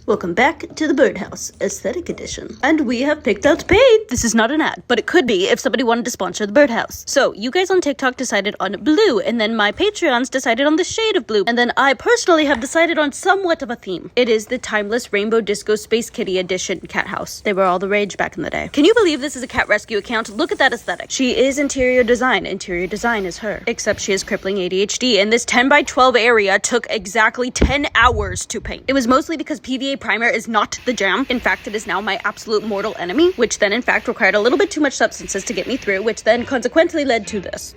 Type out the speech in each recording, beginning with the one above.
Welcome back to the Birdhouse Aesthetic Edition. And we have picked out paint. This is not an ad, but it could be if somebody wanted to sponsor the Birdhouse. So you guys on TikTok decided on blue, and then my Patreons decided on the shade of blue, and then I personally have decided on somewhat of a theme. It is the timeless Rainbow Disco Space Kitty Edition cat house. They were all the rage back in the day. Can you believe this is a cat rescue account? Look at that aesthetic. She is interior design. Interior design is her. Except she has crippling ADHD, and this 10 by 12 area took exactly 10 hours to paint. It was mostly because PVA primer is not the jam. In fact, it is now my absolute mortal enemy, which then in fact required a little bit too much substances to get me through, which then consequently led to this.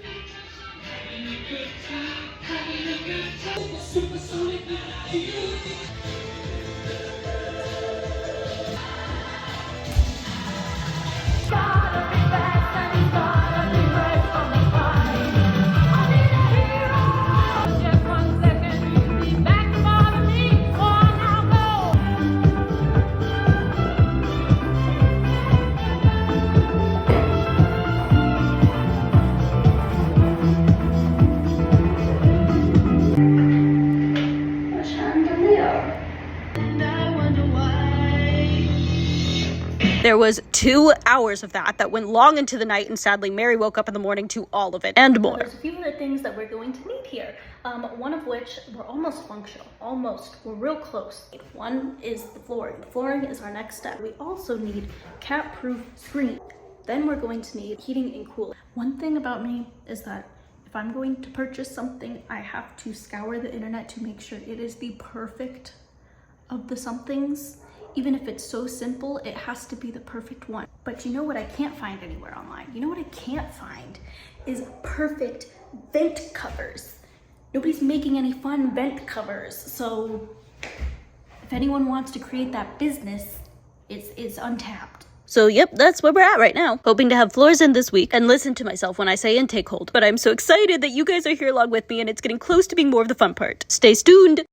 There was 2 hours of that went long into the night, and sadly Mary woke up in the morning to all of it and more. There's a few other things that we're going to need here, one of which we're almost functional. We're real close. One is the flooring. The flooring is our next step. We also need cat-proof screen. Then we're going to need heating and cooling. One thing about me is that if I'm going to purchase something, I have to scour the internet to make sure it is the perfect of the somethings. Even if it's so simple, it has to be the perfect one. But you know what I can't find anywhere online? You know what I can't find is perfect vent covers. Nobody's making any fun vent covers. So if anyone wants to create that business, it's untapped. So yep, that's where we're at right now. Hoping to have floors in this week and listen to myself when I say intake hold. But I'm so excited that you guys are here along with me, and it's getting close to being more of the fun part. Stay tuned.